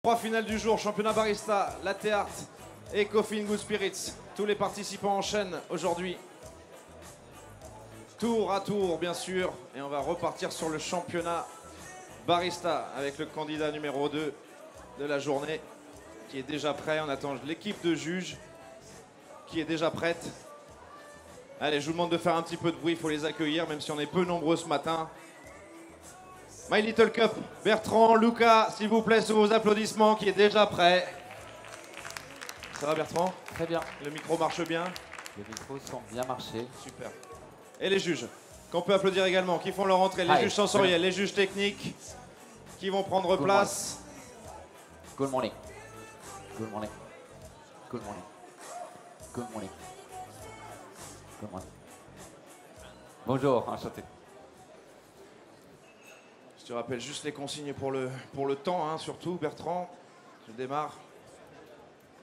Trois finales du jour, championnat barista, latte art et coffee and good spirits. Tous les participants enchaînent aujourd'hui. Tour à tour, bien sûr. Et on va repartir sur le championnat barista avec le candidat numéro 2 de la journée qui est déjà prêt. On attend l'équipe de juges qui est déjà prête. Allez, je vous demande de faire un petit peu de bruit, il faut les accueillir, même si on est peu nombreux ce matin. My Little Cup, Bertrand, Luca, s'il vous plaît, sous vos applaudissements, qui est déjà prêt. Ça va Bertrand? Très bien. Le micro marche bien? Les micros sont bien marchés. Super. Et les juges, qu'on peut applaudir également, qui font leur entrée, les juges sensoriels, les juges techniques, qui vont prendre place. Good morning. Good morning. Good morning. Good morning. Good morning. Bonjour, enchanté. Je te rappelle juste les consignes pour le temps, hein, surtout Bertrand. Je démarre.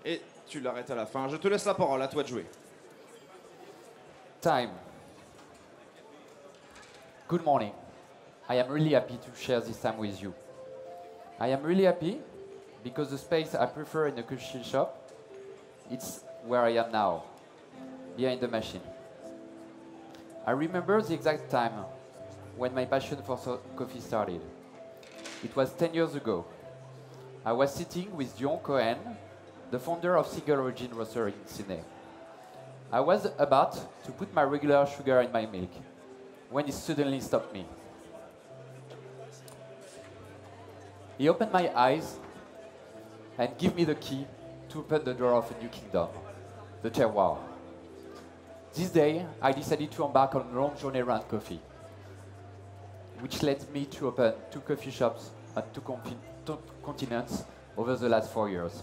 Et tu l'arrêtes à la fin. Je te laisse la parole, à toi de jouer. Time. Good morning. I am really happy to share this time with you. I am really happy because the space I prefer in a coffee shop, it's where I am now, behind the machine. I remember the exact time when my passion for coffee started. It was 10 years ago. I was sitting with Dion Cohen, the founder of Single Origin Roaster in Sydney. I was about to put my regular sugar in my milk when he suddenly stopped me. He opened my eyes and gave me the key to open the door of a new kingdom, the terroir. This day, I decided to embark on a long journey around coffee, which led me to open 2 coffee shops on 2 continents over the last 4 years.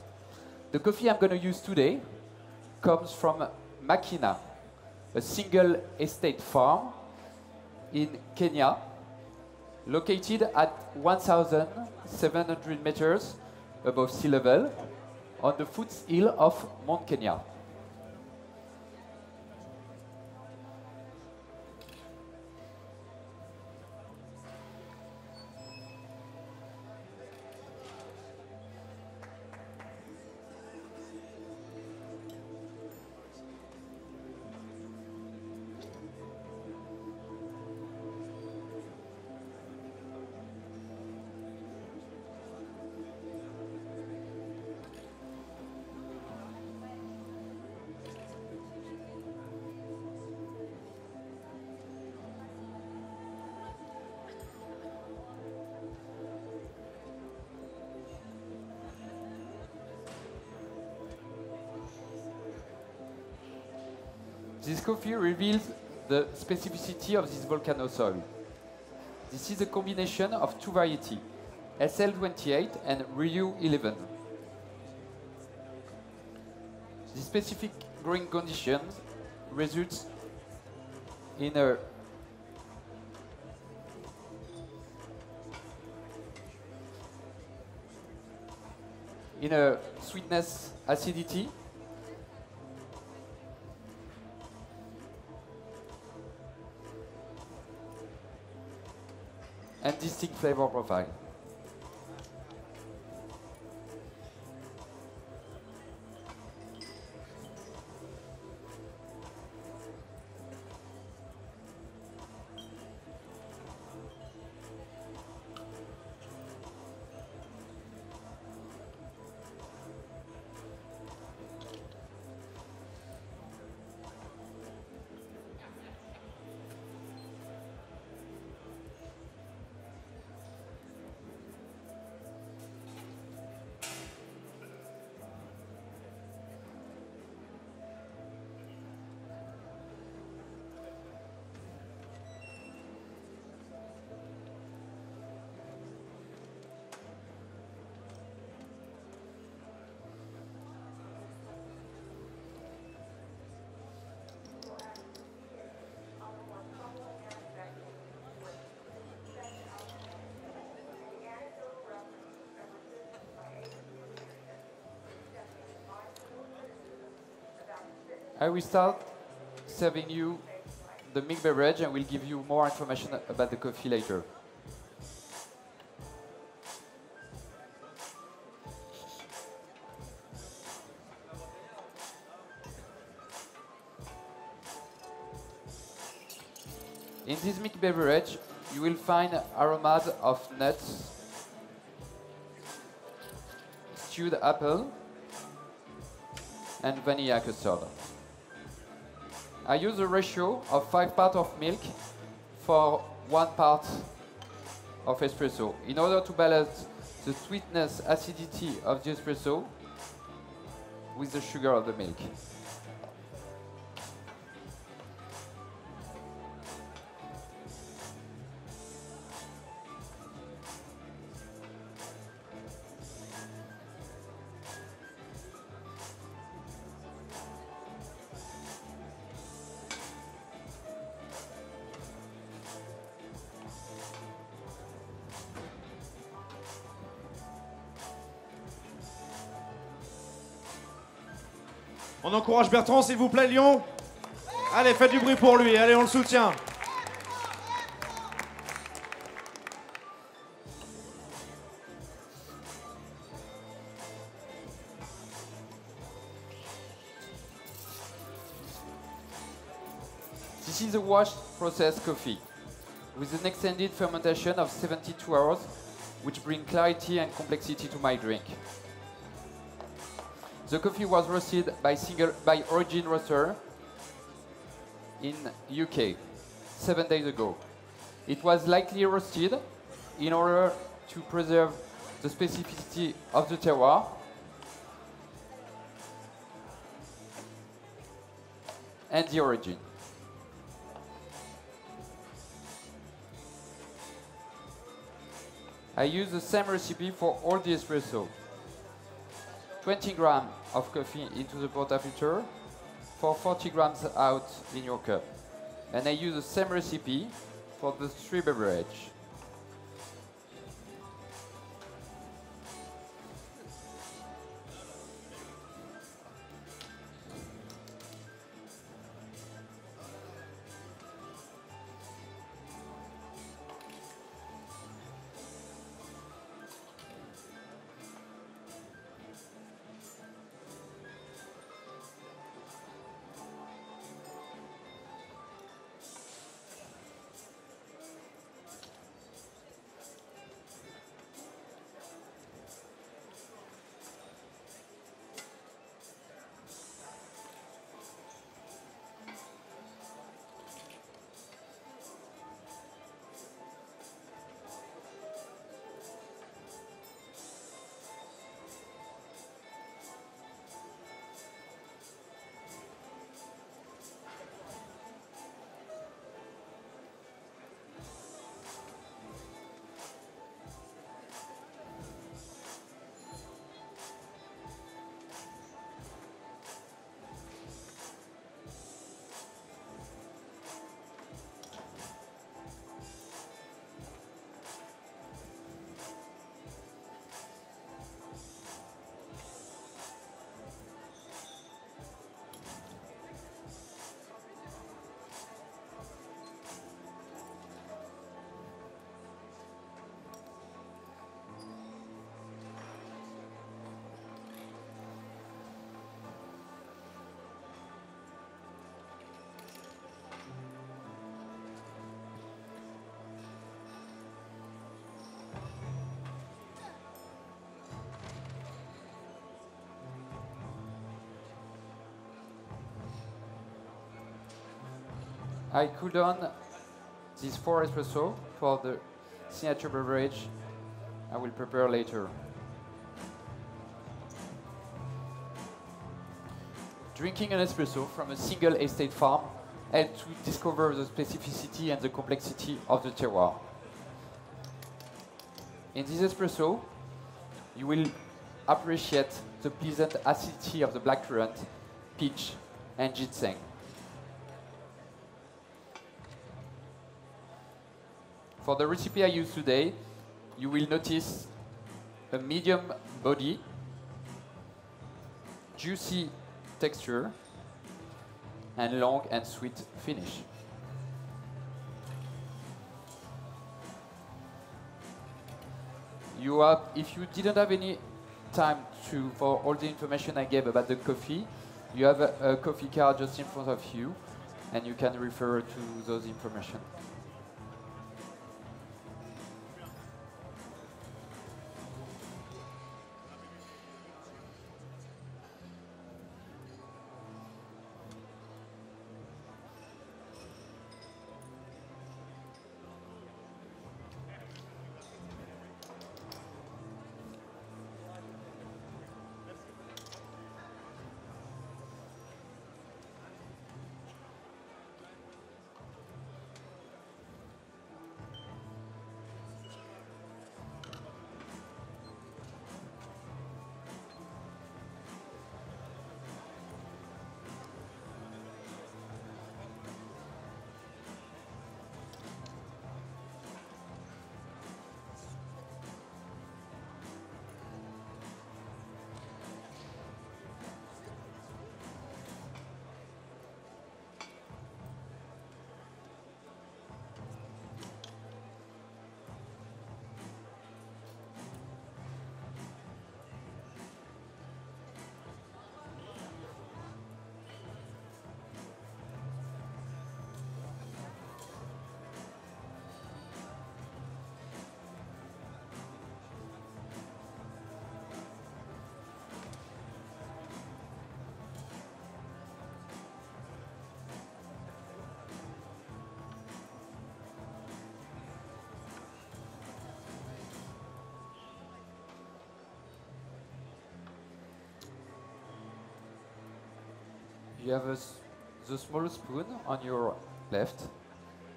The coffee I'm going to use today comes from Makina, a single estate farm in Kenya, located at 1,700 meters above sea level on the foothill of Mount Kenya. This coffee reveals the specificity of this volcano soil. This is a combination of 2 varieties, SL28 and Ryu 11. The specific growing conditions results in a sweetness, acidity, and distinct flavor profile. I will start serving you the milk beverage and will give you more information about the coffee later. In this milk beverage, you will find aromas of nuts, stewed apple, and vanilla custard. I use a ratio of 5 parts of milk for 1 part of espresso in order to balance the sweetness, acidity of the espresso with the sugar of the milk. On encourage Bertrand, s'il vous plaît, Lyon. Allez, faites du bruit pour lui. Allez, on le soutient. This is a washed processed coffee with an extended fermentation of 72 hours, which bring clarity and complexity to my drink. The coffee was roasted by Origin Roaster in UK 7 days ago. It was lightly roasted in order to preserve the specificity of the terroir and the origin. I use the same recipe for all the espresso. 20 grams of coffee into the portafilter for 40 grams out in your cup. And I use the same recipe for the 3 beverage. I cool down these 4 espresso for the signature beverage I will prepare later. Drinking an espresso from a single estate farm helps to discover the specificity and the complexity of the terroir. In this espresso, you will appreciate the pleasant acidity of the blackcurrant, peach, and ginseng. For the recipe I use today, you will notice a medium body, juicy texture, and long and sweet finish. If you didn't have any time for all the information I gave about the coffee, you have a coffee card just in front of you, and you can refer to those information. You have the small spoon on your left,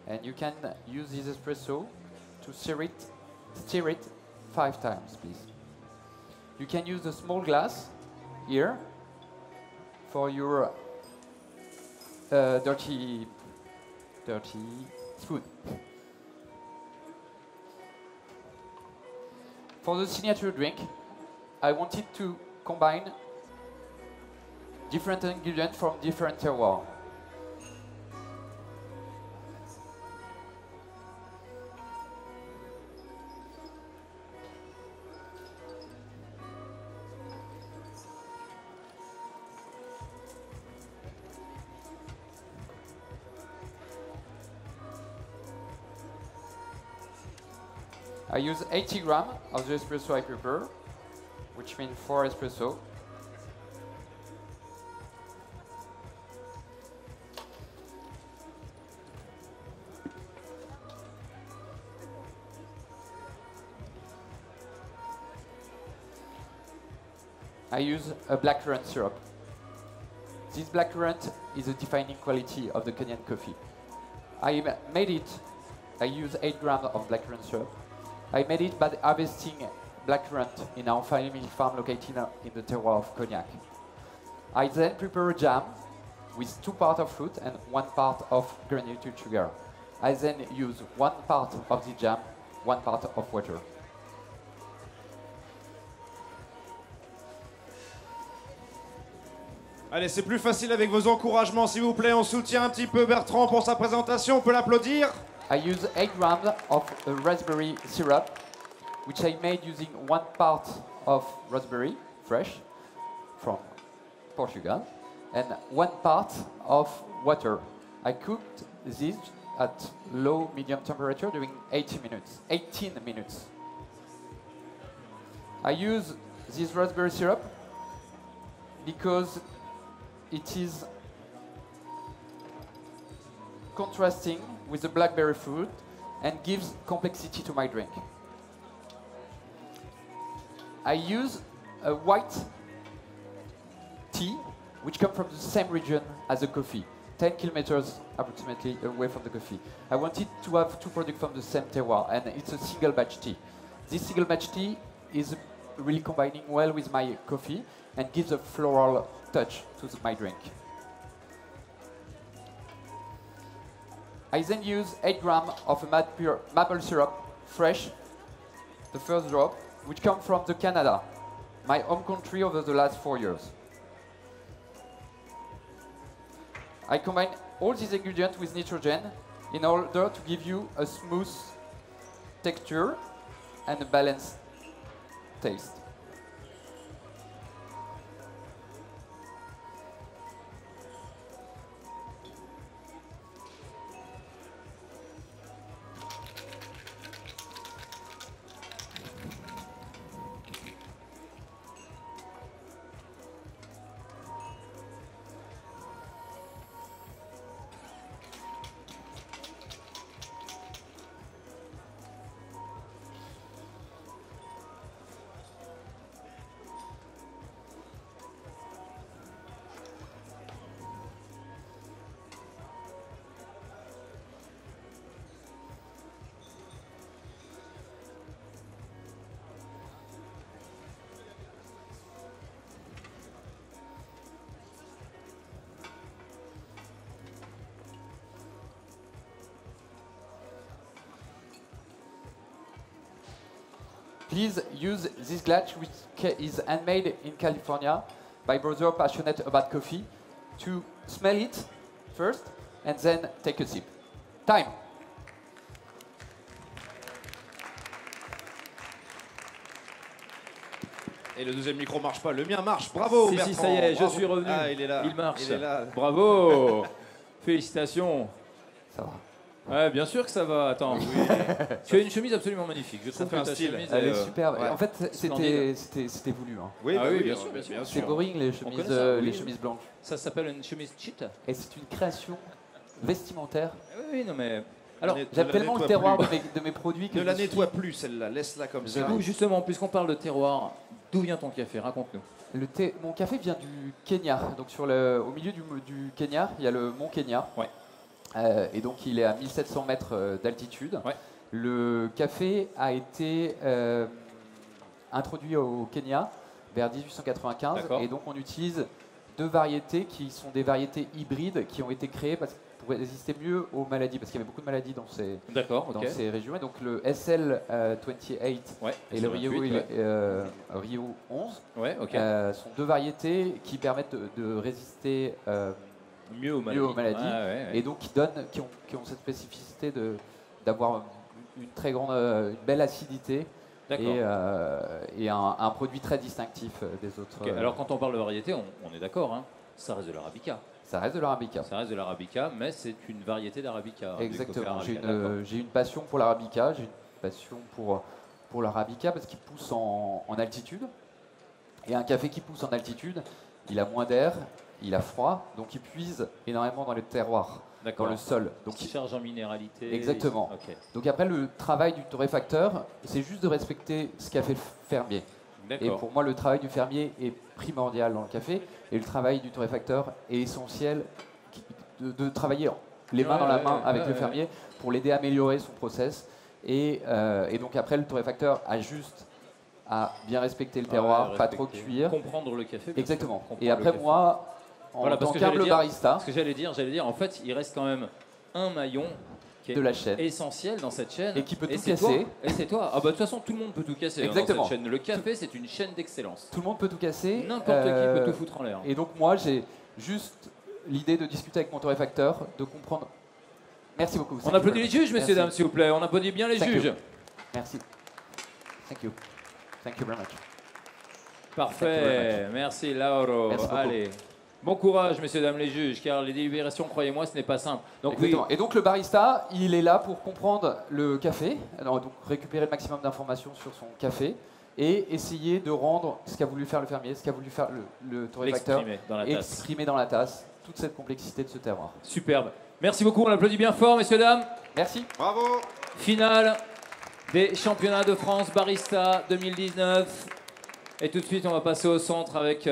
and you can use this espresso to stir it 5 times, please. You can use the small glass here for your dirty spoon. For the signature drink, I wanted to combine different ingredients from different terroirs. I use 80 grams of the espresso I prepare, which means 4 espresso. I use a blackcurrant syrup. This blackcurrant is a defining quality of the Kenyan coffee. I use 8 grams of blackcurrant syrup. I made it by harvesting blackcurrant in our family farm located in the terroir of Cognac. I then prepare a jam with 2 parts of fruit and 1 part of granulated sugar. I then use 1 part of the jam, 1 part of water. Allez, c'est plus facile avec vos encouragements, s'il vous plaît. On soutient un petit peu Bertrand pour sa présentation. On peut l'applaudir. I use 8 grams of raspberry syrup, which I made using 1 part of raspberry, fresh, from Portugal, and 1 part of water. I cooked this at low, medium temperature during 18 minutes. I use this raspberry syrup because it is contrasting with the blackberry fruit and gives complexity to my drink. I use a white tea, which comes from the same region as the coffee, 10 kilometers approximately away from the coffee. I wanted to have 2 products from the same terroir, and it's a single batch tea. This single batch tea is really combining well with my coffee and gives a floral touch to my drink. I then use 8 grams of maple syrup, fresh, the first drop, which comes from Canada, my home country over the last 4 years. I combine all these ingredients with nitrogen in order to give you a smooth texture and a balanced taste. Please use this glass, which is handmade in California by brother passionate about coffee, to smell it first and then take a sip. Time. Et le deuxième micro marche pas, le mien marche. Bravo Si, Bertrand. si, ça y est, Bravo. je suis revenu. Ah, il est là. Il marche. Il est là. Bravo. Félicitations. Ça va. Ouais, bien sûr que ça va. Attends. Tu as une chemise absolument magnifique. Je trouve fait que un ta style. chemise Elle est, est superbe. ouais. En fait, Splendide. c'était voulu. Hein. Oui, Ah bah oui, oui, bien sûr, bien sûr. bien C'est sûr. boring les connaît chemises, ça, oui. les chemises blanches. Ça s'appelle une chemise cheat. Et c'est une création vestimentaire Oui, non mais Alors, J'aime tellement le terroir de mes produits que Ne la nettoie plus celle-là, laisse-la comme ça. D'où, justement, puisqu'on parle de terroir, d'où vient ton café? Raconte-nous. Mon café vient du Kenya. Donc au milieu du Kenya, il y a le mont Kenya. Ouais. Et donc il est à 1700 mètres d'altitude. Ouais. Le café a été introduit au Kenya vers 1895. D'accord. Et donc on utilise deux variétés qui sont des variétés hybrides qui ont été créées pour résister mieux aux maladies, parce qu'il y avait beaucoup de maladies dans ces régions. Et donc le SL28 Ouais, et le SL28, Rio 11 Ouais, ok. sont deux variétés qui permettent de résister Mieux aux aux maladies, Ouais. et donc qui ont cette spécificité d'avoir une très grande, une belle acidité et un produit très distinctif des autres. Ok, alors quand on parle de variété, on est d'accord, hein, ça reste de l'arabica. Ça reste de l'arabica. Ça reste de l'arabica, mais c'est une variété d'arabica. Exactement. J'ai une passion pour l'arabica, j'ai une passion pour l'arabica parce qu'il pousse en altitude. Et un café qui pousse en altitude, il a moins d'air, il a froid, donc il puise énormément dans le terroir, dans le sol. Donc il charge en minéralité. Exactement. Okay. Donc après, le travail du torréfacteur, c'est juste de respecter ce qu'a fait le fermier. Et pour moi, le travail du fermier est primordial dans le café, et le travail du torréfacteur est essentiel de travailler les mains dans la main avec le fermier pour l'aider à améliorer son process. Et donc après, le torréfacteur a juste à bien respecter le terroir, pas trop cuire. Comprendre le café. Exactement. Et après, moi, en tant qu'humble barista... Ce que j'allais dire, en fait, il reste quand même un maillon qui est de la chaîne, essentiel dans cette chaîne, et qui peut tout casser. Et c'est toi. Ah bah de toute façon, tout le monde peut tout casser. Exactement. Dans cette chaîne. Le café, c'est une chaîne d'excellence. Tout le monde peut tout casser. N'importe qui peut tout foutre en l'air. Et donc moi, j'ai juste l'idée de discuter avec mon torréfacteur, de comprendre. Merci beaucoup. On applaudit les juges, messieurs, dames, s'il vous plaît. On applaudit bien les juges. Merci. Thank you. Thank you very much. Parfait. Merci, Lauro. Merci beaucoup. Allez. Bon courage, messieurs, dames, les juges, car les délibérations, croyez-moi, ce n'est pas simple. Donc, exactement. Et donc le barista, il est là pour comprendre le café, alors, donc récupérer le maximum d'informations sur son café et essayer de rendre ce qu'a voulu faire le fermier, ce qu'a voulu faire le torréfacteur, exprimer dans la tasse toute cette complexité de ce terroir. Superbe. Merci beaucoup, on applaudit bien fort, messieurs, dames. Merci. Bravo. Finale des championnats de France Barista 2019. Et tout de suite, on va passer au centre avec...